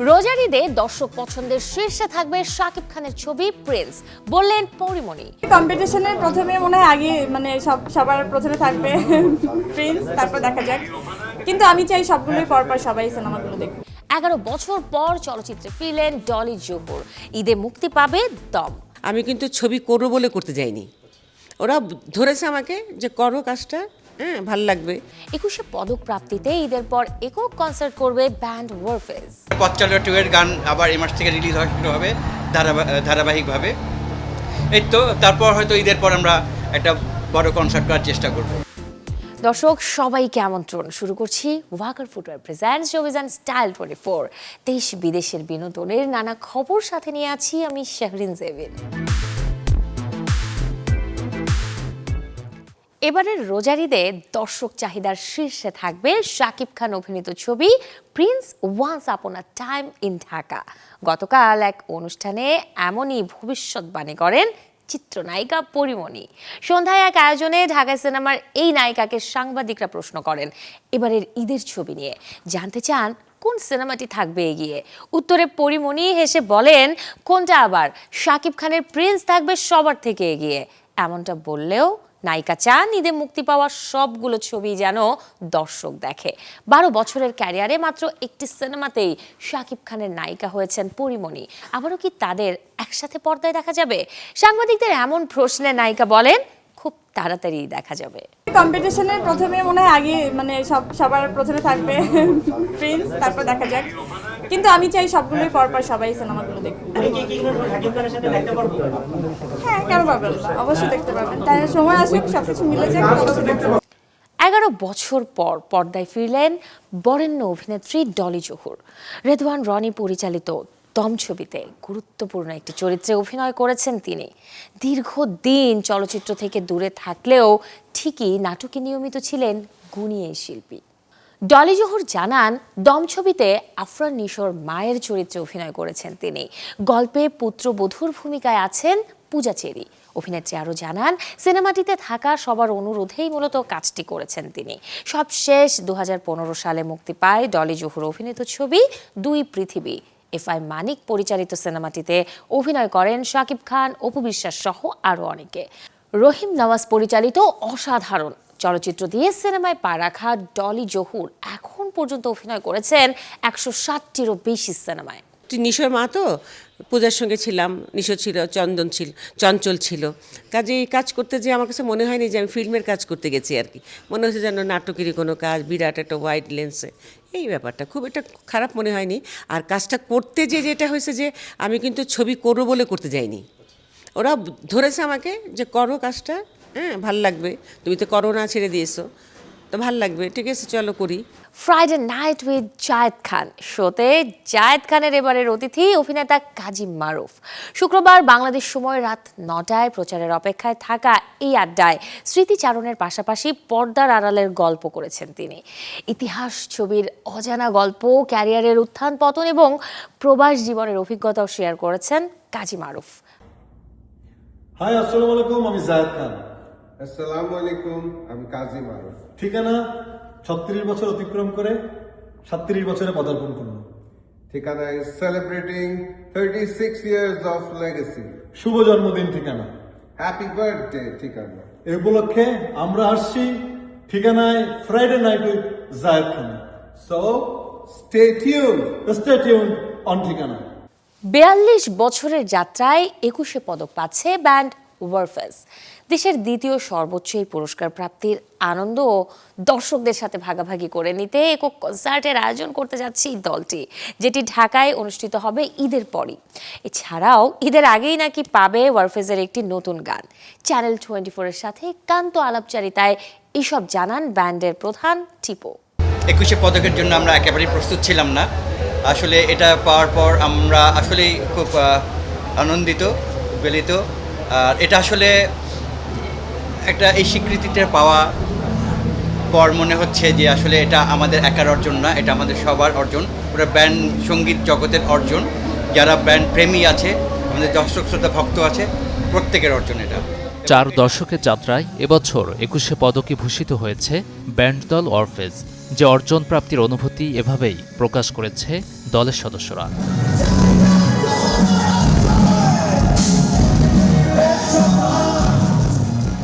রোজার ঈদে দর্শক পছন্দের শীর্ষে থাকবে শাকিব খানের ছবি প্রিন্স, বললেন পরিমণি। কম্পিটিশনের প্রথমে মনে হয় আগে সবার প্রথমে থাকবে প্রিন্স, তারপর দেখা যাক। কিন্তু আমি চাই সবগুলোই পরপর সবাই সিনেমাগুলো দেখুক। 11 বছর পর চলচ্চিত্রে ফিরলেন ডলি জোহর, ঈদে মুক্তি পাবে দম। আমি কিন্তু ছবি করবো বলে করতে যাইনি, ওরা ধরেছে আমাকে যে করো কাজটা, হ্যাঁ ভাল লাগবে। 21 পদক প্রাপ্তিতে ঈদের পর একক কনসার্ট করবে ব্যান্ড ওয়ারফেজ। পথ চলা 2 এর গান আবার এই মাস থেকে রিলিজ হওয়া শুরু হবে ধারাবাহিকভাবে। এই তো তারপর হয়তো ঈদের পর আমরা একটা বড় কনসার্ট করার চেষ্টা করব। দর্শক সবাইকে আমন্ত্রণ, শুরু করছি ওয়াকার ফুটওয়্যার প্রেজেন্টস অভিযান স্টাইল 24। দেশ বিদেশের বিনোদনের নানা খবর সাথে নিয়ে আছি আমি শাহরিন জেবিন। এবারের রোজার ঈদে দর্শক চাহিদার শীর্ষে থাকবে শাকিব খান অভিনীত ছবি Prince once upon a time in Dhaka. গতকাল এক অনুষ্ঠানে এমনই ভবিষ্যৎবাণী করেন চিত্রনায়িকা পরিমণি। সন্ধ্যায় এক আয়োজনে ঢাকা সিনেমার এই নায়িকাকে সাংবাদিকরা প্রশ্ন করেন এবারের ঈদের ছবি নিয়ে, জানতে চান কোন সিনেমাটি থাকবে এগিয়ে। উত্তরে পরিমণি হেসে বলেন, কোনটা আবার, শাকিব খানের প্রিন্স থাকবে সবার থেকে এগিয়ে। এমনটা বললেও নায়িকা চান ঈদে মুক্তি পাওয়া সবগুলো ছবি যেন দর্শক দেখে। 12 বছরের ক্যারিয়ারে মাত্র একটি সিনেমাতেই শাকিব খানের নায়িকা হয়েছেন পরিমণি। আবারও কি তাদের একসাথে পর্দায় দেখা যাবে? সাংবাদিকদের এমন প্রশ্নে নায়িকা বলেন, খুব তাড়াতাড়ি দেখা যাবে। কম্পিটিশনের প্রথমে মনে হয় আগে সবার প্রথমে থাকবে প্রিন্স, তারপর দেখা যাক। কিন্তু আমি চাই সবগুলোই পরপর সবাই সিনেমাগুলো দেখুক। হ্যাঁ, কেন পারবেন না, অবশ্যই দেখতে পারবেন। তাই সময় আসুক, সবকিছু মিলে যাক, অবশ্যই দেখতে পারবেন। 11 বছর পর পর্দায় ফিরলেন বরেণ্য অভিনেত্রী ডলি জোহর। রেদওয়ান রনি পরিচালিত দম ছবিতে গুরুত্বপূর্ণ একটি চরিত্রে অভিনয় করেছেন তিনি। দীর্ঘদিন চলচ্চিত্র থেকে দূরে থাকলেও ঠিকই নাটকে নিয়মিত ছিলেন গুণী এই শিল্পী। ডলি জোহর জানান, দম ছবিতে আফরান নিশোর মায়ের চরিত্রে অভিনয় করেছেন তিনি। গল্পে পুত্রবধূর ভূমিকায় আছেন পূজা চেরি। অভিনেত্রী আরও জানান, সিনেমাটিতে থাকা সবার অনুরোধেই মূলত কাজটি করেছেন তিনি। সবশেষ 2015 সালে মুক্তি পায় ডলি জোহর অভিনীত ছবি 2 পৃথিবী। এফআই মানিক পরিচালিত সিনেমাটিতে অভিনয় করেন শাকিব খান, অপু বিশ্বাস সহ আরও অনেকে। রহিম নওয়াজ পরিচালিত অসাধারণ চলচ্চিত্র দিয়ে সিনেমায় পা রাখা ডলি জোহর এখন পর্যন্ত অভিনয় করেছেন 160টিরও বেশি সিনেমায়। নিশোর মা তো, পূজার সঙ্গে ছিলাম, নিশো ছিল, চঞ্চল ছিল। কাজে এই কাজ করতে যে আমার কাছে মনে হয়নি যে আমি ফিল্মের কাজ করতে গেছি আর কি। মনে হচ্ছে যেন নাটকেরই কোনো কাজ, বিরাট একটা ওয়াইড লেন্সে। এই ব্যাপারটা খুব একটা খারাপ মনে হয়নি। আর কাজটা করতে যেটা হয়েছে যে আমি কিন্তু ছবি করবো বলে করতে যাইনি, ওরা ধরেছে আমাকে যে করো কাজটা, হ্যাঁ ভাল লাগবে, তুমি তো করোনা ছেড়ে দিয়েছো, তো ভাল লাগবে, ঠিক আছে চলো করি। Friday night with Zayed Khan শোতে জায়েদ খানের এবারের অতিথি অভিনেতা কাজী মারুফ। শুক্রবার বাংলাদেশ সময় রাত 9টায় প্রচারের অপেক্ষায় থাকা এই আড্ডায় স্মৃতিচারণের পাশাপাশি পর্দার আড়ালের গল্প করেছেন তিনি। ইতিহাস ছবির অজানা গল্প, ক্যারিয়ারের উত্থান পতন এবং প্রবাস জীবনের অভিজ্ঞতাও শেয়ার করেছেন কাজী মারুফ। হাই, আসসালামু আলাইকুম, আমি জায়েদ খান। আসসালামু আলাইকুম, আমি কাজী মারুফ। ঠিকানা 36 বছর অতিক্রম করে 37 বছরে পদার্পণ করল। ঠিকানা is celebrating 36 years of legacy. শুভ জন্মদিন ঠিকানা। Happy birthday ঠিকানা। এই উপলক্ষে আমরা আসছি ঠিকানায় Friday night with Zayed Khan. So stay tuned. Stay tuned on Thikana. 42 বছরের যাত্রায় 21 পদক পাচ্ছে ব্যান্ড ওয়ারফেজ। দেশের দ্বিতীয় সর্বোচ্চ এই পুরস্কার প্রাপ্তির আনন্দ দর্শকদের সাথে ভাগাভাগি করে নিতে একক কনসার্টের আয়োজন করতে যাচ্ছে এই দলটি, যেটি ঢাকায় অনুষ্ঠিত হবে ঈদের পরই। এছাড়াও ঈদের আগেই নাকি পাবে ওয়ারফেজের একটি নতুন গান। চ্যানেল 24-এর সাথে একান্ত আলাপচারিতায় এসব জানান ব্যান্ডের প্রধান টিপো। 21 পদকের জন্য আমরা একেবারেই প্রস্তুত ছিলাম না। আসলে এটা পাওয়ার পর আমরা আসলেই খুব আনন্দিত, উদ্বেলিত। আর এটা আসলে একটা এই স্বীকৃতিটা পাওয়া পর মনে হচ্ছে যে আসলে এটা আমাদের একার অর্জন না, এটা আমাদের সবার অর্জন, পুরো ব্যান্ড সঙ্গীত জগতের অর্জন। যারা ব্যান্ড প্রেমী আছে, আমাদের দর্শক শ্রোতা ভক্ত আছে, প্রত্যেকের অর্জন এটা। 4 দশকের যাত্রায় এবছর 21 পদকে ভূষিত হয়েছে ব্যান্ড দল ওয়ারফেজ। যে অর্জন প্রাপ্তির অনুভূতি এভাবেই প্রকাশ করেছে দলের সদস্যরা।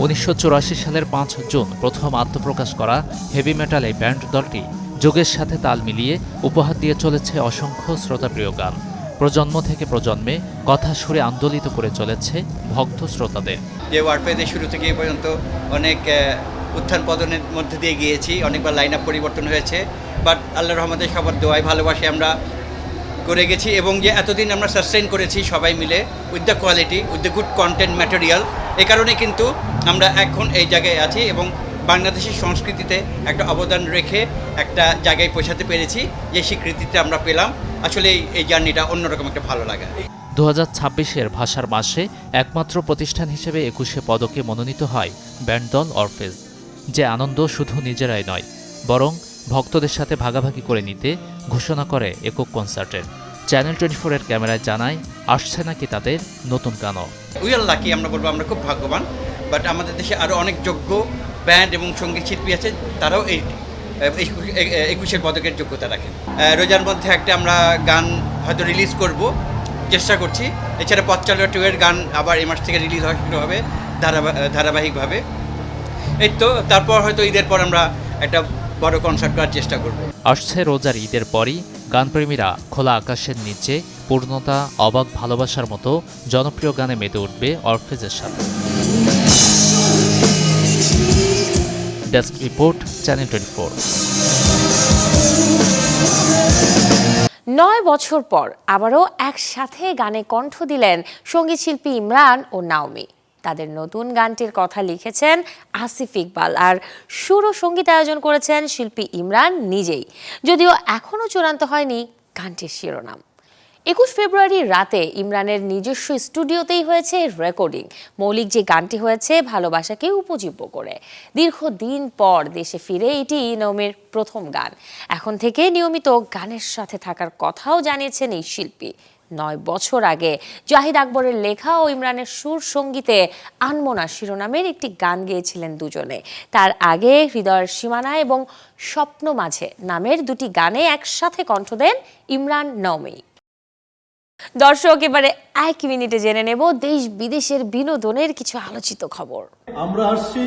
1984 সালের 5 জুন প্রথম আত্মপ্রকাশ করা হেভি মেটাল এই ব্যান্ড দলটি যুগের সাথে তাল মিলিয়ে উপহার দিয়ে চলেছে অসংখ্য শ্রোতাপ্রিয় গান। প্রজন্ম থেকে প্রজন্মে কথা সুরে আন্দোলিত করে চলেছে ভক্ত শ্রোতাদের। যে ওয়ারফেজের শুরু থেকে এই পর্যন্ত অনেক উত্থান পতনের মধ্যে দিয়ে গিয়েছি, অনেকবার লাইন আপ পরিবর্তন হয়েছে, বাট আল্লাহর রহমতে সবার দোয়ায় ভালোবাসে আমরা করে গেছি এবং যে এতদিন আমরা সাস্টেইন করেছি সবাই মিলে with the quality, with the good content material, এ কারণে কিন্তু আমরা এখন এই জায়গায় আছি এবং বাংলাদেশের সংস্কৃতিতে একটা অবদান রেখে একটা জায়গায় পৌঁছাতে পেরেছি, যে স্বীকৃতিটা আমরা পেলাম। আসলে এই জার্নিটা অন্যরকম একটা ভালো লাগা। 2026-এর ভাষার মাসে একমাত্র প্রতিষ্ঠান হিসেবে 21শে পদকে মনোনীত হয় ব্যান্ড দল অরফেজ। যে আনন্দ শুধু নিজেরাই নয়, বরং ভক্তদের সাথে ভাগাভাগি করে নিতে ঘোষণা করে একক কনসার্টের। চ্যানেল 24-এর ক্যামেরায় জানায় আসছে নাকি তাদের নতুন গানও। উই আর লাকি, আমরা বলবো আমরা খুব ভাগ্যবান, বাট আমাদের দেশে আরও অনেক যোগ্য ব্যান্ড এবং সঙ্গীত শিল্পী আছে, তারাও এই 21-এর পদকের যোগ্যতা রাখেন। রোজার মধ্যে একটা আমরা গান হয়তো রিলিজ করব, চেষ্টা করছি। এছাড়া পথ চলা 2 এর গান আবার এই মাস থেকে রিলিজ হওয়া শুরু হবে ধারাবাহিকভাবে। এই তো তারপর হয়তো ঈদের পর আমরা একটা বড় কনসার্ট করার চেষ্টা করব। আসছে রোজার ঈদের পরই গানপ্রেমীরা খোলা আকাশের নিচে পূর্ণতা, অবাক ভালোবাসার মতো জনপ্রিয় গানে মেতে উঠবে অরফেজের সাথে। Desk report, channel 24। 9 বছর পর আবারও একসাথে গানে কণ্ঠ দিলেন সঙ্গীতশিল্পী ইমরান ও নাওমি। তাদের নতুন গানটির কথা লিখেছেন আসিফ ইকবাল, আর সুর ও সঙ্গীত আয়োজন করেছেন শিল্পী ইমরান নিজেই। যদিও এখনও চূড়ান্ত হয়নি গানটির শিরোনাম। 21 ফেব্রুয়ারি রাতে ইমরানের নিজস্ব স্টুডিওতেই হয়েছে রেকর্ডিং। মৌলিক যে গানটি হয়েছে ভালোবাসাকে উপজীব্য করে। দীর্ঘদিন পর দেশে ফিরে এটি নওমির প্রথম গান। এখন থেকে নিয়মিত গানের সাথে থাকার কথাও জানিয়েছেন এই শিল্পী। 9 বছর আগে জাহিদ আকবরের লেখা ও ইমরানের সুর সঙ্গীতে আনমনা শিরোনামের একটি গান গেয়েছিলেন দুজনে। তার আগে হৃদয়ের সীমানা এবং স্বপ্ন মাঝে নামের দুটি গানে একসাথে কণ্ঠ দেন ইমরান নাওমি। দর্শক, এবারে 1 মিনিটে জেনে নেব দেশ বিদেশের বিনোদনের কিছু আলোচিত খবর। আমরা আসছি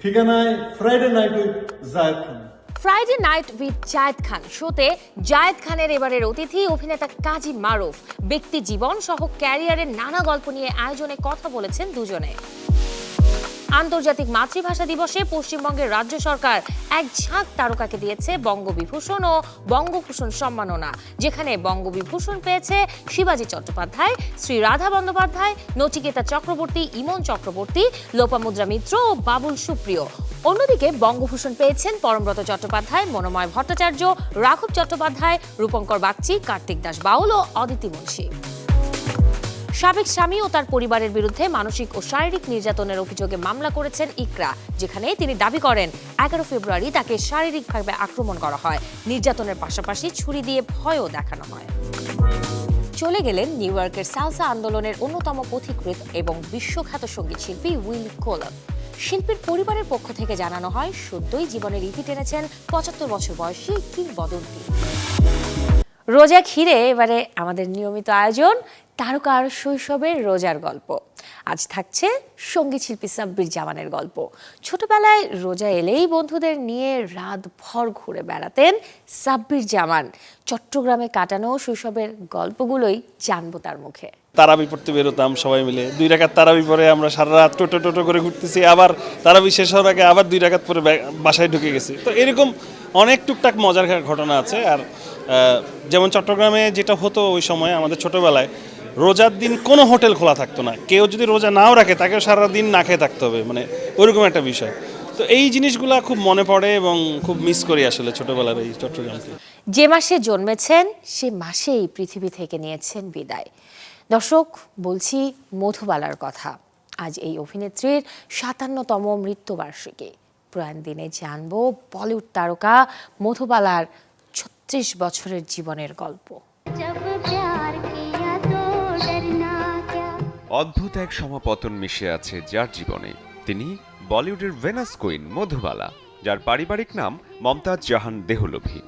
ঠিকানায় Friday night with Zayed Khan. Friday night with Zayed Khan শোতে জায়েদ খানের এবারের অতিথি অভিনেতা কাজী মারুফ। ব্যক্তি জীবন সহ ক্যারিয়ারের নানা গল্প নিয়ে আয়োজনে কথা বলেছেন দুজনে। আন্তর্জাতিক মাতৃভাষা দিবসে পশ্চিমবঙ্গের রাজ্য সরকার এক ঝাঁক তারকাকে দিয়েছে বঙ্গবিভূষণ ও বঙ্গভূষণ সম্মাননা, যেখানে বঙ্গবিভূষণ পেয়েছে শিবাজি চট্টোপাধ্যায়, শ্রী রাধা বন্দ্যোপাধ্যায়, নচিকেতা চক্রবর্তী, ইমন চক্রবর্তী, লোপামুদ্রা মিত্র ও বাবুল সুপ্রিয়। অন্যদিকে বঙ্গভূষণ পেয়েছেন পরমব্রত চট্টোপাধ্যায়, মনোময় ভট্টাচার্য, রাঘব চট্টোপাধ্যায়, রূপঙ্কর বাগচি, কার্তিক দাস বাউল ও অদিতি মুন্সি। সাবেক স্বামী ও তার পরিবারের বিরুদ্ধে মানসিক ও শারীরিক নির্যাতনের অভিযোগে মামলা করেছেন ইকরা, যেখানে তিনি দাবি করেন 11 ফেব্রুয়ারি তাকে শারীরিকভাবে আক্রমণ করা হয়। নির্যাতনের পাশাপাশি ছুরি দিয়ে ভয়ও দেখানো হয়। চলে গেলেন নিউ ইয়র্কের সালসা আন্দোলনের অন্যতম পথিকৃৎ এবং বিশ্বখ্যাত সঙ্গীত শিল্পী উইল কোলন। শিল্পীর পরিবারের পক্ষ থেকে জানানো হয় সদ্যই জীবনের ইতি টেনেছেন 75 বছর বয়সী কিংবদন্তি। রোজা ঘিরে এবারে আমাদের নিয়মিত আয়োজন তারকার শৈশবের রোজার গল্প। আজ থাকছে সঙ্গীত শিল্পী সাব্বির জামানের গল্প। ছোটবেলায় রোজা এলেই বন্ধুদের নিয়ে রাত ভর ঘুরে বেড়াতেন সাব্বির জামান। চট্টগ্রামে কাটানো শৈশবের গল্পগুলোই জানবো তার মুখে। তারাবি পড়তে বেরোতাম সবাই মিলে, 2 রাকাত তারাবি পরে আমরা সারা রাত টোটো করে ঘুরতেছি, আবার তারাবি শেষ হওয়ার আগে আবার 2 রাকাত পরে বাসায় ঢুকে গেছি। তো এরকম অনেক টুকটাক মজার ঘটনা আছে। আর যেমন চট্টগ্রামে যেটা হতো ওই সময় আমাদের ছোটবেলায়, রোজার দিন কোনো হোটেল খোলা থাকতো না। কেউ যদি রোজা নাও রাখে তাকেও সারা দিন না খেয়ে থাকতে হবে, মানে ওইরকম একটা বিষয়। তো এই জিনিসগুলো খুব মনে পড়ে এবং খুব মিস করি আসলে ছোটবেলার এই চট্টগ্রামকে। যে মাসে জন্মেছেন সে মাসেই পৃথিবী থেকে নিয়েছেন বিদায়। দর্শক, বলছি মধুবালার কথা। আজ এই অভিনেত্রীর 57তম মৃত্যুবার্ষিকী। প্রয়াণ দিনে জানবো বলিউড তারকা মধুবালার 36 বছরের জীবনের গল্প। অদ্ভুত এক সমাপতন মিশে আছে যার জীবনে, তিনি বলিউডের ভেনাস কুইন মধুবালা। যার পারিবারিক নাম মমতাজ জাহান দেহলভী।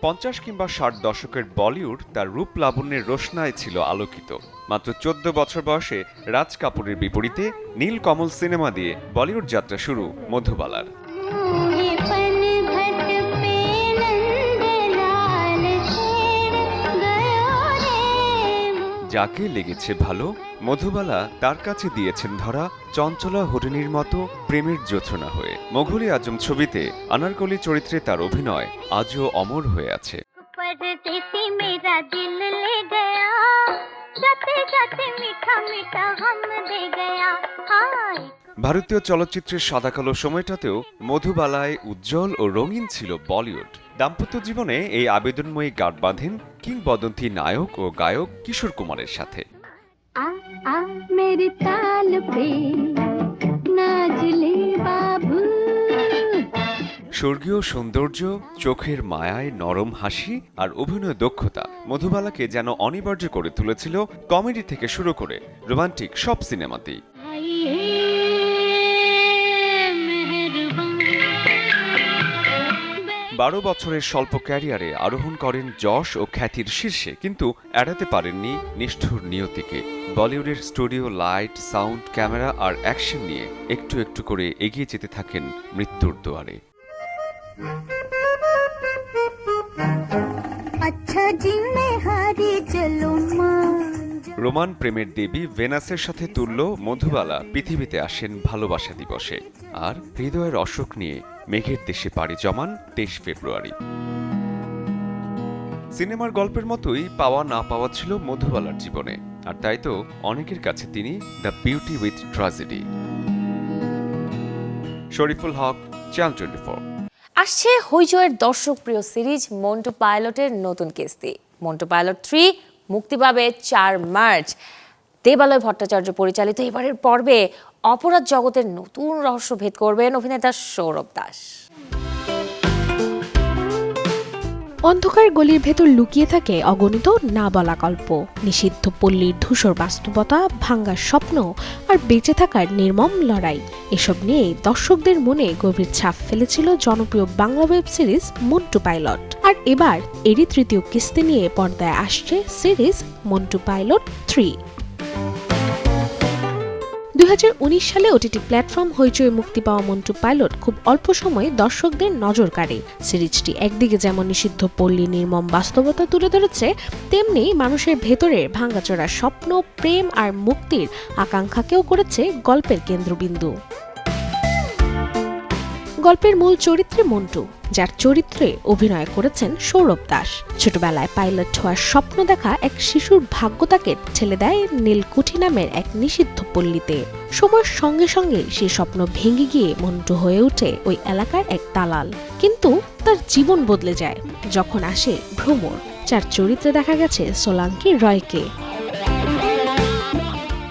50 কিংবা 60 দশকের বলিউড তার রূপ লাবণ্যের রোশনায় ছিল আলোকিত। মাত্র 14 বছর বয়সে রাজ কাপুরের বিপরীতে নীল কমল সিনেমা দিয়ে বলিউড যাত্রা শুরু মধুবালার। যাকে লেগেছে ভালো, মধুবালা তার কাছে দিয়েছেন ধরা চঞ্চলা হরিণীর মতো প্রেমের জোছনা হয়ে। মোঘল-ই আজম ছবিতে আনারকলি চরিত্রে তার অভিনয় আজও অমর হয়ে আছে। ভারতীয় চলচ্চিত্রের সাদাকালো সময়টাতেও মধুবালায় উজ্জ্বল ও রঙিন ছিল বলিউড। দাম্পত্য জীবনে এই আবেদনময়ী গাঁট বাঁধেন কিংবদন্তি নায়ক ও গায়ক কিশোর কুমারের সাথে। স্বর্গীয় সৌন্দর্য, চোখের মায়ায় নরম হাসি আর অভিনয় দক্ষতা মধুবালাকে যেন অনিবার্য করে তুলেছিল কমেডি থেকে শুরু করে রোমান্টিক সব সিনেমাতেই। 12 বছরের স্বল্প ক্যারিয়ারে আরোহণ করেন যশ ও খ্যাতির শীর্ষে, কিন্তু এড়াতে পারেননি নিষ্ঠুর নিয়তিকে। বলিউডের স্টুডিও লাইট, সাউন্ড, ক্যামেরা আর অ্যাকশন নিয়ে একটু একটু করে এগিয়ে যেতে থাকেন মৃত্যুর দুয়ারে। রোমান প্রেমের দেবী ভেনাসের সাথে তুল্য মধুবালা পৃথিবীতে আসেন ভালোবাসা দিবসে, আর হৃদয়ের অসুখ নিয়ে মেঘের দেশে পাড়ি জমান 23 ফেব্রুয়ারি। সিনেমার গল্পের মতোই পাওয়া না পাওয়া ছিল মধুবালার জীবনে, আর তাই তো অনেকের কাছে তিনি the beauty with tragedy. Shariful Haque, channel 24। আসছে হইচইয়ের দর্শক প্রিয় সিরিজ মন্টু পাইলটের নতুন কিস্তি। মন্টু পাইলট 3 মুক্তি পাবে 4 মার্চ। দেবালয় ভট্টাচার্য পরিচালিত এবারের পর্বে অপরাধ জগতের নতুন রহস্য ভেদ করবেন অভিনেতা সৌরভ দাস। অন্ধকার গলির ভেতর লুকিয়ে থাকে অগণিত না বলা গল্প, নিষিদ্ধ পল্লীর ধূসর বাস্তবতা, ভাঙ্গার স্বপ্ন আর বেঁচে থাকার নির্মম লড়াই। এসব নিয়ে দর্শকদের মনে গভীর ছাপ ফেলেছিল জনপ্রিয় Bangla web series Montu pilot. আর এবার এরই তৃতীয় কিস্তি নিয়ে পর্দায় আসছে সিরিজ মন্টু পাইলট 3। 2019 সালে ওটিটি প্ল্যাটফর্ম হইচই মুক্তি পাওয়া মন্টু পাইলট খুব অল্প সময়ে দর্শকদের নজর কাড়ে। সিরিজটি একদিকে যেমন নিষিদ্ধ পল্লী নির্মম বাস্তবতা তুলে ধরেছে, তেমনি মানুষের ভেতরের ভাঙাচোরা স্বপ্ন, প্রেম আর মুক্তির আকাঙ্ক্ষাকেও করেছে গল্পের কেন্দ্রবিন্দু। গল্পের মূল চরিত্রে মন্টু, যার চরিত্রে অভিনয় করেছেন সৌরভ দাস। ছোটবেলায় পাইলট হওয়ার স্বপ্ন দেখা এক শিশুর ভাগ্য তাকে ঠেলে দেয় নীলকুঠি নামের এক নিষিদ্ধ পল্লীতে। সময়ের সঙ্গে সঙ্গে সেই স্বপ্ন ভেঙে গিয়ে মন্টু হয়ে ওঠে ওই এলাকার এক দালাল। কিন্তু তার জীবন বদলে যায় যখন আসে ভ্রমর, যার চরিত্রে দেখা গেছে সোলাঙ্কি রয়কে।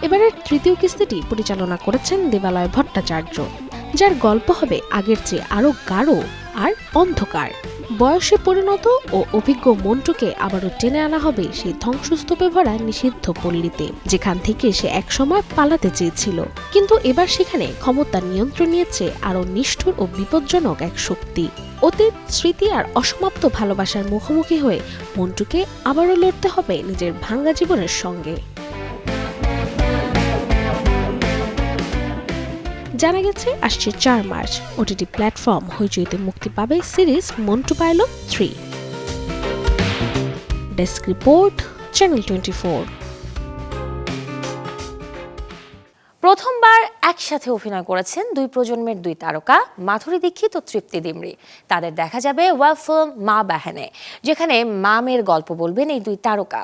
এবারের তৃতীয় কিস্তিটি পরিচালনা করেছেন দেবালয় ভট্টাচার্য, যার গল্প হবে আগের চেয়ে আরো গাঢ় আর অন্ধকার। বয়সে পরিণত ও অভিজ্ঞ মন্টুকে আবারও টেনে আনা হবে সেই ধ্বংসস্তূপে ভরা নিষিদ্ধ পল্লীতে, যেখান থেকে সে একসময় পালাতে চেয়েছিল। কিন্তু এবার সেখানে ক্ষমতার নিয়ন্ত্রণ নিয়েছে আরো নিষ্ঠুর ও বিপজ্জনক এক শক্তি। অতীত, স্মৃতি আর অসমাপ্ত ভালোবাসার মুখোমুখি হয়ে মন্টুকে আবারও লড়তে হবে নিজের ভাঙ্গা জীবনের সঙ্গে। জানা গেছে আসছে 4 মার্চ ওটিটি প্ল্যাটফর্ম হইচইতে মুক্তি পাবে series Montu pilot 3। Desk report, channel 24। প্রথমবার একসাথে অভিনয় করেছেন 2 প্রজন্মের 2 তারকা মাধুরী দীক্ষিত ও তৃপ্তি ডিমরি। তাদের দেখা যাবে ওয়েব ফিল্ম মা বাহেনে, যেখানে মামের গল্প বলবেন এই 2 তারকা।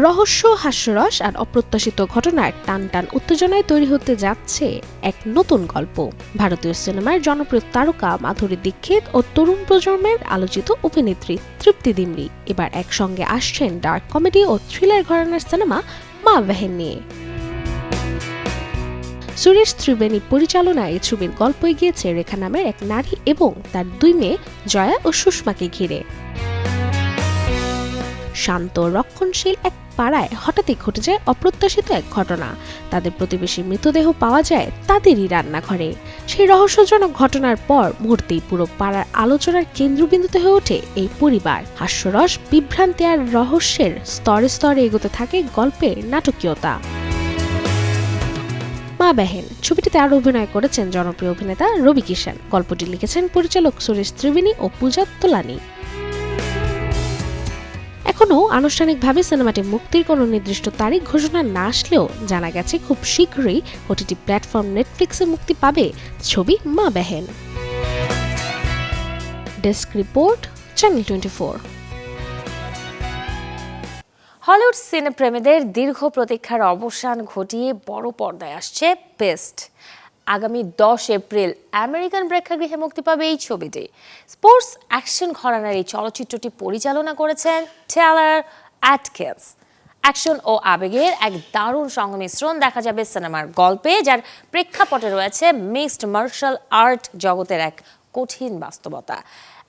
রহস্য, হাস্যরস আর অপ্রত্যাশিত ঘটনার টান টান উত্তেজনায় তৈরি হতে যাচ্ছে এক নতুন গল্প। ভারতীয় সিনেমার জনপ্রিয় তারকা মাধুরী দীক্ষিত ও তরুণ প্রজন্মের আলোচিত অভিনেত্রী তৃপ্তি ডিমরি এবার একসঙ্গে আসছেন ডার্ক কমেডি ও থ্রিলার ঘরানার সিনেমা মা বাহেন নিয়ে। সুরেশ ত্রিবেণী পরিচালনায় এই ছবির গল্প এগিয়েছে রেখা নামের এক নারী এবং তার 2 মেয়ে জয়া ও সুষমাকে ঘিরে। শান্ত রক্ষণশীল এক পাড়ায় হঠাৎই ঘটে যায় অপ্রত্যাশিত এক ঘটনা। তাদের প্রতিবেশীর মৃতদেহ পাওয়া যায় তাদেরই রান্নাঘরে। সেই রহস্যজনক ঘটনার পর মুহূর্তেই পুরো পাড়ার আলোচনার কেন্দ্রবিন্দুতে হয়ে ওঠে এই পরিবার। হাস্যরস, বিভ্রান্তি আর রহস্যের স্তরে স্তরে এগোতে থাকে গল্পের নাটকীয়তা। মা বেহেন ছবিটিতে আরো অভিনয় করেছেন জনপ্রিয় অভিনেতা রবি কিষান। গল্পটি লিখেছেন পরিচালক সুরেশ ত্রিবেণী ও পূজা তোলানি। এখনও আনুষ্ঠানিকভাবে সিনেমাটি মুক্তির কোনো নির্দিষ্ট তারিখ ঘোষণা না আসলেও জানা গেছে খুব শীঘ্রই ওটিটি প্ল্যাটফর্ম নেটফ্লিক্সে মুক্তি পাবে ছবি Maa Behen. Desk report, channel 24। Hollywood সিনেপ্রেমীদের দীর্ঘ প্রতীক্ষার অবসান ঘটিয়ে বড় পর্দায় আসছে বেস্ট। আগামী 10 এপ্রিল আমেরিকান প্রেক্ষাগৃহে মুক্তি পাবে এই ছবিটি। স্পোর্টস অ্যাকশন ঘরানার এই চলচ্চিত্রটি পরিচালনা করেছেন টেলর অ্যাটকিন্স। অ্যাকশন ও আবেগের এক দারুণ সংমিশ্রণ দেখা যাবে সিনেমার গল্পে, যার প্রেক্ষাপটে রয়েছে মিক্সড মার্শাল আর্ট জগতের এক কঠিন বাস্তবতা।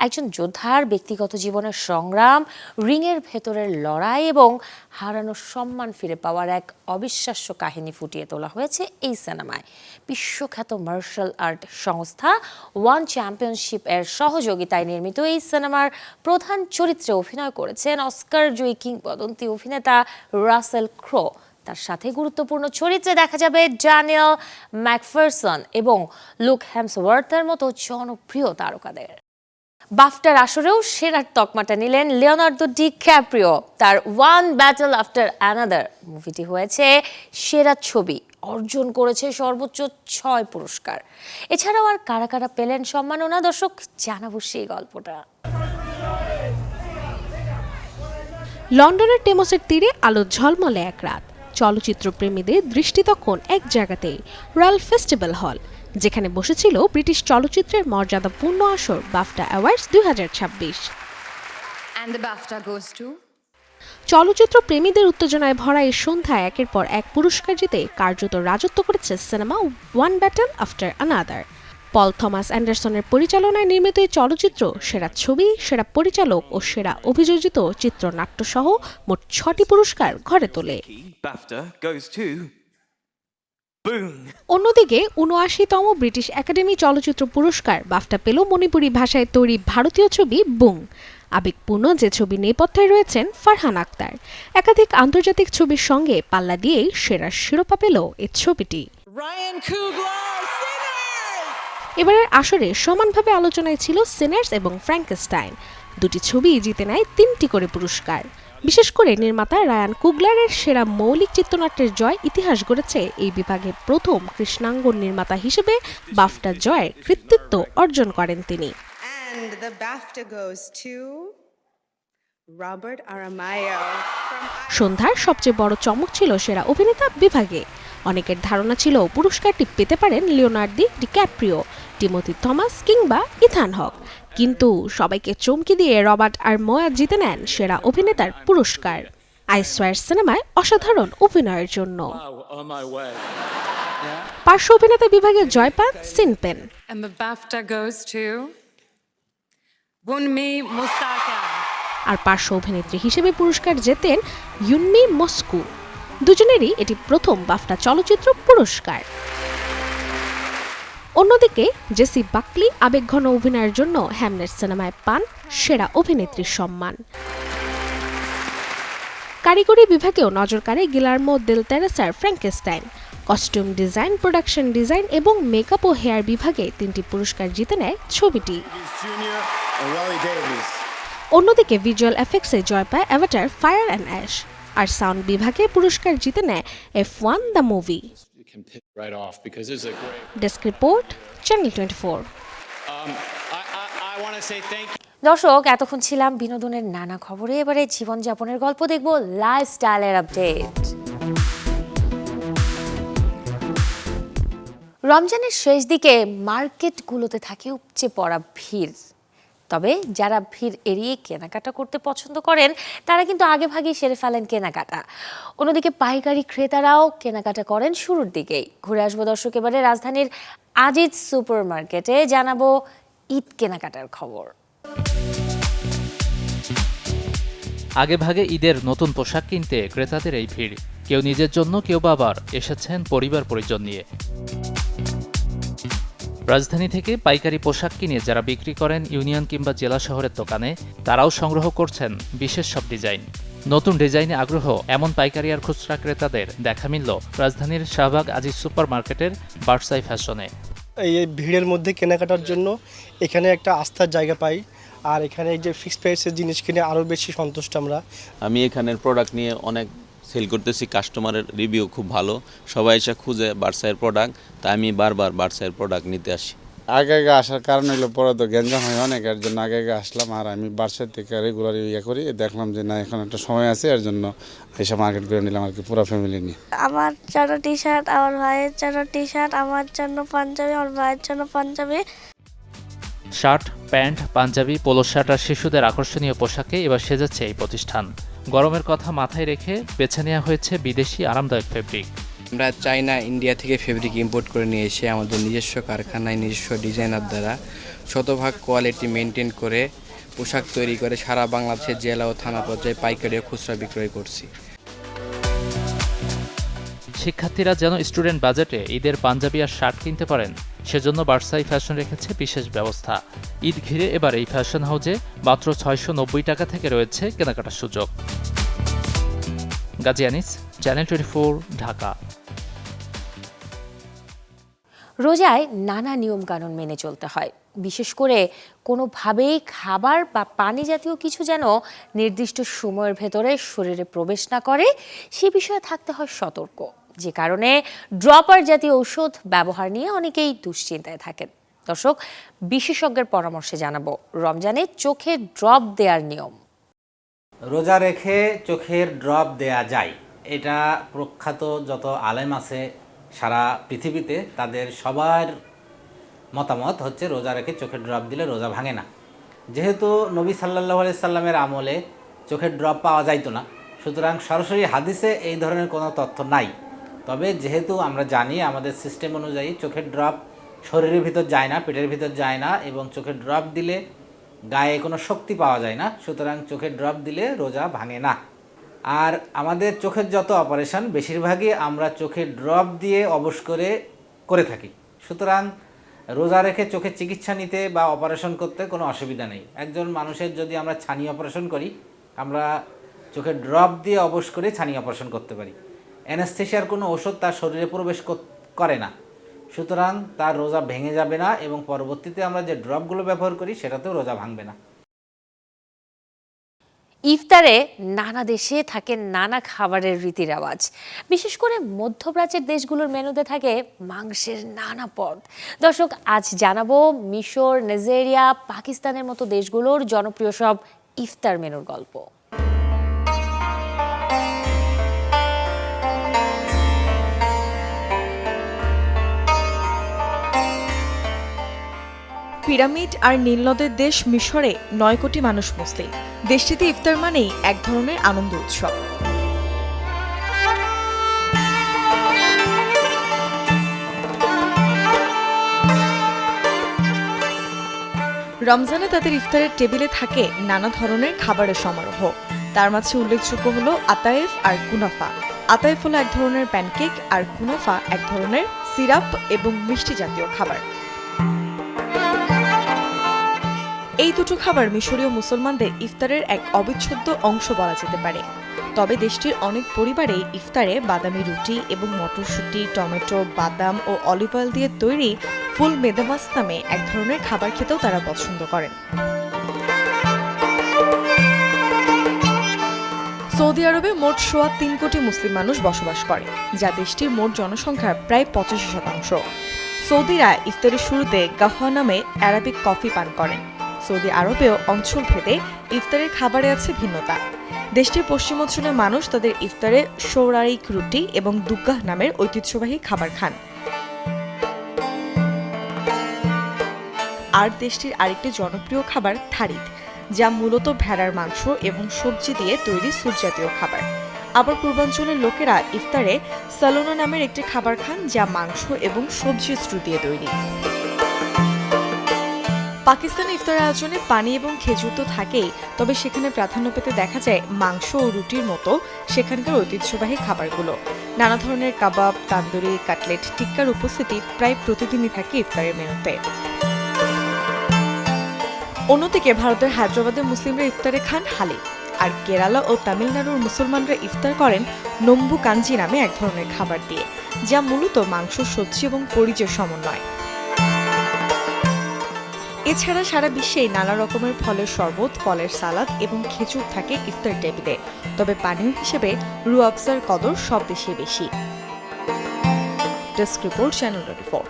একজন যোদ্ধার ব্যক্তিগত জীবনের সংগ্রাম, রিংয়ের ভেতরের লড়াই এবং হারানোর সম্মান ফিরে পাওয়ার এক অবিশ্বাস্য কাহিনী ফুটিয়ে তোলা হয়েছে এই সিনেমায়। বিশ্বখ্যাত মার্শাল আর্ট সংস্থা ওয়ান চ্যাম্পিয়নশিপ এর সহযোগিতায় নির্মিত এই সিনেমার প্রধান চরিত্রে অভিনয় করেছেন অস্কার জয়ী কিংবদন্তি অভিনেতা রাসেল ক্রো। তার সাথে গুরুত্বপূর্ণ চরিত্রে দেখা যাবে ড্যানিয়েল ম্যাকফারসন এবং লুক হেমসওয়ার্থের মতো জনপ্রিয় তারকাদের। বাফটার আসরেও সেরার তকমাটা নিলেন লিওনার্দো ডিক্যাপ্রিও। তার ওয়ান ব্যাটল আফটার অ্যানাদার মুভিটি হয়েছে সেরা ছবি, অর্জন করেছে সর্বোচ্চ 6 পুরস্কার। এছাড়াও আর কারা কারা পেলেন সম্মাননা, দর্শক জানাবো সেই গল্পটা। লন্ডনের টেমসের তীরে আলো ঝলমলে এক রাত। চলচ্চিত্র প্রেমীদের দৃষ্টি তখন এক জায়গাতেই, রয়্যাল ফেস্টিভ্যাল হল, যেখানে বসেছিল ব্রিটিশ চলচ্চিত্রের মর্যাদাপূর্ণ আসর বাফটা অ্যাওয়ার্ডস 2026। চলচ্চিত্র প্রেমীদের উত্তেজনায় ভরা এই সন্ধ্যায় একের পর এক পুরস্কার জিতে কার্যত রাজত্ব করেছে cinema one battle after another. Paul Thomas অ্যান্ডারসনের পরিচালনায় নির্মিত এই চলচ্চিত্র সেরা ছবি, সেরা পরিচালক ও সেরা অভিযোজিত চিত্রনাট্য সহ মোট 6টি পুরস্কার ঘরে তোলে। অন্যদিকে ৭৯তম ব্রিটিশ একাডেমি চলচ্চিত্র পুরস্কার বাফটা পেল মণিপুরী ভাষায় তৈরি ভারতীয় ছবি বুং। আবেগপূর্ণ যে ছবি নেপথ্যে রয়েছেন ফারহান আক্তার। একাধিক আন্তর্জাতিক ছবির সঙ্গে পাল্লা দিয়েই সেরা শিরোপা পেল এই ছবিটি। এবারের আসরে সমানভাবে আলোচনায় ছিল সিনার্স এবং ফ্র্যাঙ্কেনস্টাইন। দুটি ছবি জিতে নেয় 3টি করে পুরস্কার। বিশেষ করে নির্মাতা রায়ান কুগলারের সেরা মৌলিক চিত্রনাট্যের জয় ইতিহাস গড়েছে এই বিভাগে প্রথম কৃষ্ণাঙ্গন নির্মাতা হিসেবে বাফটা জয়ের কৃতিত্ব অর্জন করেন তিনি। সন্ধ্যার সবচেয়ে বড় চমক ছিল সেরা অভিনেতা বিভাগে। অনেকের ধারণা ছিল পুরস্কারটি পেতে পারেন লিওনার্দো ডিক্যাপ্রিও, টিমোথি থমাস কিংবা ইথান হক, কিন্তু সবাইকে চমকে দিয়ে রবার্ট আর মোয়া জিতে নেন সেরা অভিনেতার পুরস্কার। আই সোয়ার সিনেমায় অসাধারণ অভিনয়ের জন্য। পার্শ্ব অভিনেতা বিভাগে জয় পান সিন পেন। আর পার্শ্ব অভিনেত্রী হিসেবে পুরস্কার জেতেন ইউনমি মস্কো। দুজনেরই এটি প্রথম বাফটা চলচ্চিত্র পুরস্কার। অন্যদিকে জেসি বাকলি আবেগঘন অভিনয়ের জন্য হ্যামলেট সিনেমায় পান সেরা অভিনেত্রীর সম্মান। কারিগরি বিভাগেও নজর কাড়ে গিলার্মো দেল তেরেসার Frankenstein. Costume design, production design এবং মেকআপ ও হেয়ার বিভাগে 3টি পুরস্কার জিতে নেয় ছবিটি। অন্যদিকে ভিজুয়াল এফেক্টসে জয় পায় অ্যাভাটার ফায়ার অ্যান্ড অ্যাশ। আর সাউন্ড বিভাগে পুরস্কার জিতে নেয় F1 the movie. Desk report, channel 24। দর্শক, এতক্ষণ ছিলাম বিনোদনের নানা খবরে। এবারে জীবনযাপনের গল্প দেখব, লাইফস্টাইলের আপডেট। রমজানের শেষ দিকে মার্কেটগুলোতে থাকে উপচে পড়া ভিড়। তবে যারা ভিড় এড়িয়ে কেনাকাটা করতে পছন্দ করেন তারা কিন্তু আগেভাগেই সেরে ফেলেন কেনাকাটা। অন্যদিকে পাইকারি ক্রেতারাও কেনাকাটা করেন শুরুর দিকেই। ঘুরে আসবো দর্শক এবারে রাজধানীর আজিজ সুপার মার্কেটে, জানাবো ঈদ কেনাকাটার খবর। আগেভাগে ঈদের নতুন পোশাক কিনতে ক্রেতাদের এই ভিড়। কেউ নিজের জন্য, কেউ বা আবার এসেছেন পরিবার পরিজন নিয়ে। রাজধানী থেকে পাইকারি পোশাক কিনে যারা বিক্রি করেন ইউনিয়ন কিংবা জেলা শহরের দোকানে, তারাও সংগ্রহ করছেন বিশেষ সব ডিজাইন। নতুন ডিজাইনে আগ্রহ এমন পাইকারি আর খুচরা ক্রেতাদের দেখা মিলল রাজধানীর শাহবাগ আজিজ সুপার মার্কেটের বার্সাই ফ্যাশনে। এই ভিড়ের মধ্যে কেনাকাটার জন্য এখানে একটা আস্থার জায়গা পাই, আর এখানে এই যে ফিক্সড প্রাইসের জিনিস কিনে আরও বেশি সন্তুষ্ট আমরা। আমি এখানের প্রোডাক্ট নিয়ে অনেক সেল করতেছি, কাস্টমারের রিভিউ খুব ভালো, সবাই এসে খুঁজে বার্সাইয়ের প্রোডাক্ট, তাই আমি বারবার বার্সাইয়ের প্রোডাক্ট নিতে আসি। আগে আসার কারণ হলো পরে তো গ্যাঞ্জাম হয় অনেক, এর জন্য আগে আসলাম। আর আমি বার্সার থেকে রেগুলার করি, দেখলাম যে না এখন একটা সময় আছে, এর জন্য এসব মার্কেট করে নিলাম আর কি, পুরো ফ্যামিলি নিয়ে। আমার জন্য টি শার্ট, আমার ভাইয়ের জন্য টি শার্ট, আমার জন্য পাঞ্জাবি, আমার ভাইয়ের জন্য panjabi. Shirt, pant, panjabi, polo shirt আর শিশুদের আকর্ষণীয় পোশাকে এবার সেজেছে এই প্রতিষ্ঠান। গরমের কথা মাথায় রেখে বেছে নেওয়া হয়েছে বিদেশি আরামদায়ক ফেব্রিক। আমরা চাইনা, ইন্ডিয়া থেকে ফেব্রিক ইম্পোর্ট করে নিয়ে এসে আমাদের নিজস্ব কারখানায় নিজস্ব ডিজাইনার দ্বারা শতভাগ কোয়ালিটি মেনটেন করে পোশাক তৈরি করে সারা বাংলাদেশের জেলা ও থানা পর্যায়ে পাইকারি ও খুচরা বিক্রয় করছি। শিক্ষার্থীরা যেন স্টুডেন্ট বাজেটে ঈদের পাঞ্জাবি আর শার্ট কিনতে পারেন, সেজন্য বার্সাই ফ্যাশন রেখেছে বিশেষ ব্যবস্থা। ঈদ ঘিরে এবার এই ফ্যাশন হাউজে মাত্র 690 টাকা থেকে রয়েছে কেনাকাটার সুযোগ। গাজী আনিস, চ্যানেল 24, ঢাকা। রোজায় নানা নিয়মকানুন মেনে চলতে হয়। বিশেষ করে কোনোভাবেই খাবার বা পানি জাতীয় কিছু যেন নির্দিষ্ট সময়ের ভেতরে শরীরে প্রবেশ না করে, সে বিষয়ে থাকতে হয় সতর্ক। যে কারণে ড্রপার জাতীয় ঔষধ ব্যবহার নিয়ে অনেকেই দুশ্চিন্তায় থাকেন। দর্শক, বিশেষজ্ঞের পরামর্শে জানাবো রমজানে চোখে ড্রপ দেওয়ার নিয়ম। রোজা রেখে চোখের ড্রপ দেয়া যায়, এটা প্রখ্যাত যত আলেম আছে সারা পৃথিবীতে, তাদের সবার মতামত হচ্ছে রোজা রেখে চোখের ড্রপ দিলে রোজা ভাঙে না। যেহেতু নবী সাল্লাল্লাহু আলাইহি সাল্লামের আমলে চোখের ড্রপ পাওয়া যাইতো না, সুতরাং সরাসরি হাদিসে এই ধরনের কোনো তথ্য নাই। তবে যেহেতু আমরা জানি আমাদের সিস্টেম অনুযায়ী চোখের ড্রপ শরীরের ভিতর যায় না, পেটের ভিতর যায় না, এবং চোখের ড্রপ দিলে গায়ে কোনো শক্তি পাওয়া যায় না, সুতরাং চোখের ড্রপ দিলে রোজা ভাঙে না। আর আমাদের চোখের যত অপারেশন বেশিরভাগই আমরা চোখের ড্রপ দিয়ে অবশ করে থাকি, সুতরাং রোজা রেখে চোখের চিকিৎসা নিতে বা অপারেশন করতে কোনো অসুবিধা নেই। একজন মানুষের যদি আমরা ছানি অপারেশন করি, আমরা চোখের ড্রপ দিয়ে অবশ করে ছানি অপারেশন করতে পারি। অ্যানেস্থেশিয়ার কোনো ওষুধ তার শরীরে প্রবেশ করে না, সুতরাং তার রোজা ভেঙে যাবে না, এবং পরবর্তীতে আমরা যে ড্রপগুলো ব্যবহার করি সেটাতেও রোজা ভাঙবে না। ইফতারে নানা দেশে থাকে নানা খাবারের রীতি রেওয়াজ। বিশেষ করে মধ্যপ্রাচ্যের দেশগুলোর মেনুতে থাকে মাংসের নানা পদ। দর্শক, আজ জানাবো মিশর, নাইজেরিয়া, পাকিস্তানের মতো দেশগুলোর জনপ্রিয় সব ইফতার মেনুর গল্প। পিরামিড আর নীলনদের দেশ মিশরে 9 কোটি মানুষ মুসলিম। দেশটিতে ইফতার মানেই এক ধরনের আনন্দ উৎসব। রমজানে তাদের ইফতারের টেবিলে থাকে নানা ধরনের খাবারের সমারোহ। তার মাঝে উল্লেখযোগ্য হলো আতায়েফ আর কুনাফা। আতায়েফ হলো এক ধরনের প্যানকেক, আর কুনাফা এক ধরনের সিরাপ এবং মিষ্টি জাতীয় খাবার। এই দুটো খাবার মিশরীয় মুসলমানদের ইফতারের এক অবিচ্ছেদ্য অংশ বলা যেতে পারে। তবে দেশটির অনেক পরিবারেই ইফতারে বাদামি রুটি এবং মটরশুঁটি, টমেটো, বাদাম ও অলিভ অয়েল দিয়ে তৈরি ফুল মেদামাস নামে এক ধরনের খাবার খেতেও তারা পছন্দ করেন। সৌদি আরবে মোট 3 কোটি মুসলিম মানুষ বসবাস করে, যা দেশটির মোট জনসংখ্যার প্রায় 85%। সৌদিরা ইফতারের শুরুতে গাহওয়া নামে অ্যারাবিক কফি পান করেন। সৌদি আরবেও অঞ্চলভেদে ইফতারের খাবারে আছে ভিন্নতা। দেশটির পশ্চিমাঞ্চলের মানুষ তাদের ইফতারে শৌরারিক রুটি এবং দুগ্গাহ নামের ঐতিহ্যবাহী খাবার খান। আর দেশটির আরেকটি জনপ্রিয় খাবার থারিদ, যা মূলত ভেড়ার মাংস এবং সবজি দিয়ে তৈরি স্যুপ জাতীয় খাবার। আবার পূর্বাঞ্চলের লোকেরা ইফতারে সালোনা নামের একটি খাবার খান, যা মাংস এবং সবজি স্টু দিয়ে তৈরি। পাকিস্তানে ইফতার আয়োজনে পানি এবং খেজুর তো থাকেই, তবে সেখানে প্রাধান্য পেতে দেখা যায় মাংস ও রুটির মতো সেখানকার ঐতিহ্যবাহী খাবারগুলো। নানা ধরনের কাবাব, তান্দুরি, কাটলেট, টিক্কার উপস্থিতি প্রায় প্রতিদিনই থাকে ইফতারের মেনুতে। অন্যদিকে ভারতের হায়দ্রাবাদে মুসলিমরা ইফতারে খান হালিম, আর কেরালা ও তামিলনাড়ুর মুসলমানরা ইফতার করেন নম্বু কাঞ্জি নামে এক ধরনের খাবার দিয়ে, যা মূলত মাংস, সবজি এবং পরিচয় সমন্বয়। এছাড়া সারা বিশ্বেই নানা রকমের ফলের শরবত, ফলের সালাদ এবং খেজুর থাকে ইফতার টেবিলে, তবে পানীয় হিসেবে রুহ আফজার কদর সব দেশে বেশি। Desk report, channel 24।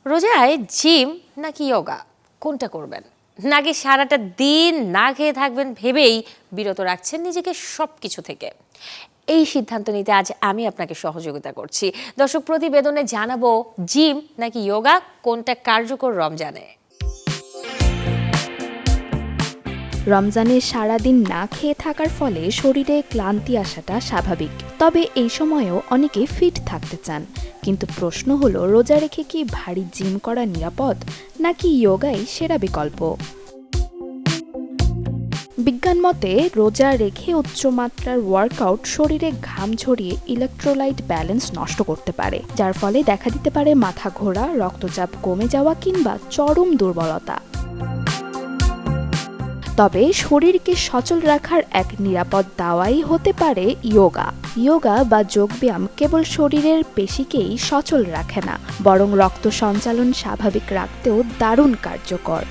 রোজায় জিম নাকি যোগা, কোনটা করবেন? নাকি সারাটা দিন না খেয়ে থাকবেন ভেবেই বিরত রাখছেন নিজেকে সব কিছু থেকে? এই সিদ্ধান্ত নিতে আজ আমি আপনাকে সহযোগিতা করছি। দর্শক, প্রতিবেদনে জানাবো জিম নাকি যোগা কোনটা কার্যকর রমজানে। রমজানে সারাদিন না খেয়ে থাকার ফলে শরীরে ক্লান্তি আসাটা স্বাভাবিক, তবে এই সময়েও অনেকে ফিট থাকতে চান। কিন্তু প্রশ্ন হলো, রোজা রেখে কি ভারী জিম করা নিরাপদ, নাকি যোগাই সেরা বিকল্প? বিজ্ঞান মতে রোজা রেখে উচ্চমাত্রার ওয়ার্কআউট শরীরে ঘাম ঝরিয়ে ইলেকট্রোলাইট ব্যালেন্স নষ্ট করতে পারে, যার ফলে দেখা দিতে পারে মাথা ঘোরা, রক্তচাপ কমে যাওয়া কিংবা চরম দুর্বলতা। তবে শরীরকে সচল রাখার এক নিরাপদ দাওয়াই হতে পারে যোগা। যোগা বা যোগব্যায়াম কেবল শরীরের পেশিকেই সচল রাখে না, বরং রক্ত সঞ্চালন স্বাভাবিক রাখতেও দারুণ কার্যকর।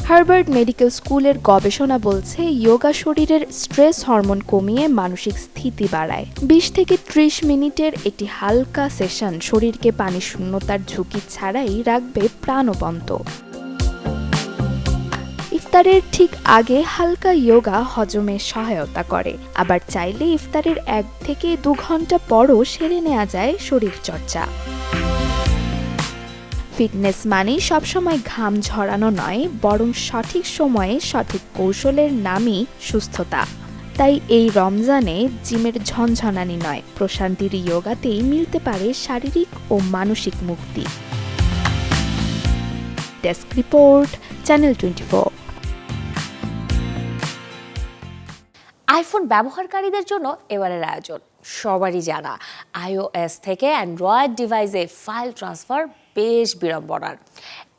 হার্ভার্ড মেডিকেল স্কুলের গবেষণা বলছে, যোগা শরীরের স্ট্রেস হরমোন কমিয়ে মানসিক স্থিতি বাড়ায়। 20 থেকে 30 মিনিটের একটি হালকা সেশন শরীরকে পানি শূন্যতার ঝুঁকি ছাড়াই রাখবে প্রাণবন্ত। ইফতারের ঠিক আগে হালকা যোগা হজমে সহায়তা করে, আবার চাইলে ইফতারের 1 থেকে 2 ঘন্টা পরও সেরে নেওয়া যায় শরীর চর্চা। ফিটনেস মানে সবসময় ঘাম ঝরানো নয়, বরং সঠিক সময়ে সঠিক কৌশলের নামই সুস্থতা। তাই এই রমজানে জিমের ঝনঝনানি নয়, প্রশান্তির যোগাতেই মিলতে পারে শারীরিক ও মানসিক মুক্তি। Desk report, channel 24। আইফোন ব্যবহারকারীদের জন্য এবারের আয়োজন সবারই জানা। iOS থেকে অ্যান্ড্রয়েড ডিভাইসে ফাইল ট্রান্সফার বেশ বিড়ম্বনার।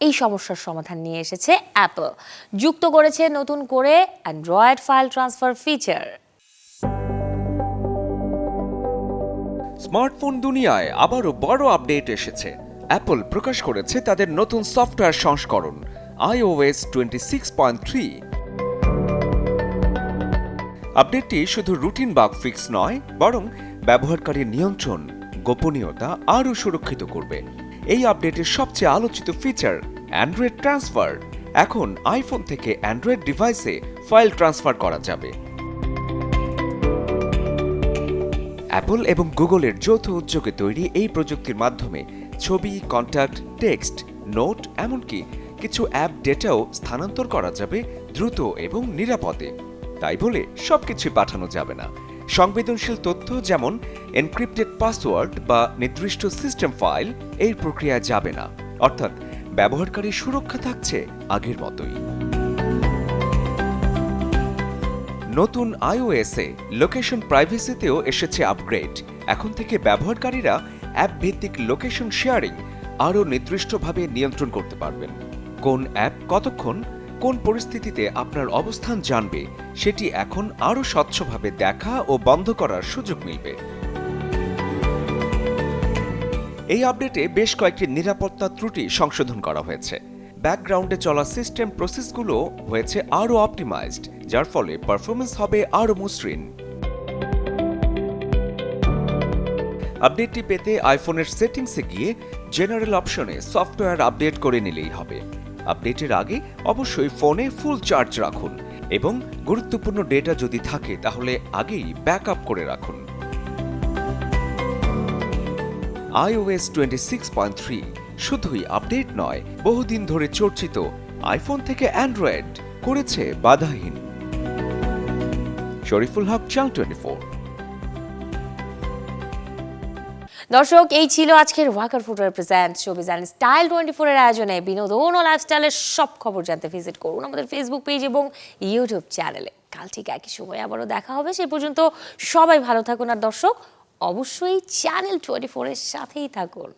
এই সমস্যার সমাধান নিয়ে এসেছে অ্যাপল, যুক্ত করেছে নতুন করে Android file transfer feature. Smartphone দুনিয়ায় আবারও বড় আপডেট এসেছে। অ্যাপল প্রকাশ করেছে তাদের নতুন সফটওয়্যার সংস্করণ iOS 26.3। আপডেটটি শুধু রুটিন বাগ ফিক্স নয়, বরং ব্যবহারকারীর নিয়ন্ত্রণ, গোপনীয়তা আরও সুরক্ষিত করবে। এই আপডেটের সবচেয়ে আলোচিত ফিচার অ্যান্ড্রয়েড ট্রান্সফার। এখন আইফোন থেকে অ্যান্ড্রয়েড ডিভাইসে ফাইল ট্রান্সফার করা যাবে। অ্যাপল এবং গুগলের যৌথ উদ্যোগে তৈরি এই প্রযুক্তির মাধ্যমে ছবি, কন্ট্যাক্ট, টেক্সট, নোট, এমনকি কিছু অ্যাপ ডেটাও স্থানান্তর করা যাবে দ্রুত এবং নিরাপদে। তাই বলে সবকিছু পাঠানো যাবে না। সংবেদনশীল তথ্য যেমন এনক্রিপ্টেড পাসওয়ার্ড বা নির্দিষ্ট সিস্টেম ফাইল এই প্রক্রিয়া যাবে না, অর্থাৎ ব্যবহারকারীর সুরক্ষা থাকছে আগের মতোই। নতুন iOS-এ লোকেশন প্রাইভেসিতেও এসেছে আপগ্রেড। এখন থেকে ব্যবহারকারীরা অ্যাপ ভিত্তিক লোকেশন শেয়ারিং আরও নির্দিষ্টভাবে নিয়ন্ত্রণ করতে পারবেন। কোন অ্যাপ কতক্ষণ কোন পরিস্থিতিতে আপনার অবস্থান জানবে সেটি এখন আরও স্বচ্ছভাবে দেখা ও বন্ধ করার সুযোগ মিলবে। এই আপডেটে বেশ কয়েকটি নিরাপত্তা ত্রুটি সংশোধন করা হয়েছে। ব্যাকগ্রাউন্ডে চলা সিস্টেম প্রসেসগুলো হয়েছে আরও অপটিমাইজড, যার ফলে পারফরমেন্স হবে আরও মসৃণ। আপডেটটি পেতে আইফোনের সেটিংসে গিয়ে জেনারেল অপশনে সফটওয়্যার আপডেট করে নিলেই হবে। আপডেটের আগে অবশ্যই ফোনে ফুল চার্জ রাখুন এবং গুরুত্বপূর্ণ ডেটা যদি থাকে তাহলে আগেই ব্যাকআপ করে রাখুন। iOS 26.3 শুধুই আপডেট নয়, বহুদিন ধরে চর্চিত আইফোন থেকে অ্যান্ড্রয়েড করেছে বাধাহীন। শরীফুল হক, চ্যানেল 24। দর্শক, এই ছিল আজকের Walker footwear present showbiz and style 24 এর আয়োজনে। বিনোদন ও লাইফস্টাইলের সব খবর জানতে ভিজিট করুন আমাদের ফেসবুক পেজ এবং ইউটিউব চ্যানেলে। কাল ঠিক একই সময় আবারও দেখা হবে। সে পর্যন্ত সবাই ভালো থাকুন, আর দর্শক অবশ্যই চ্যানেল 24 এর সাথেই থাকুন।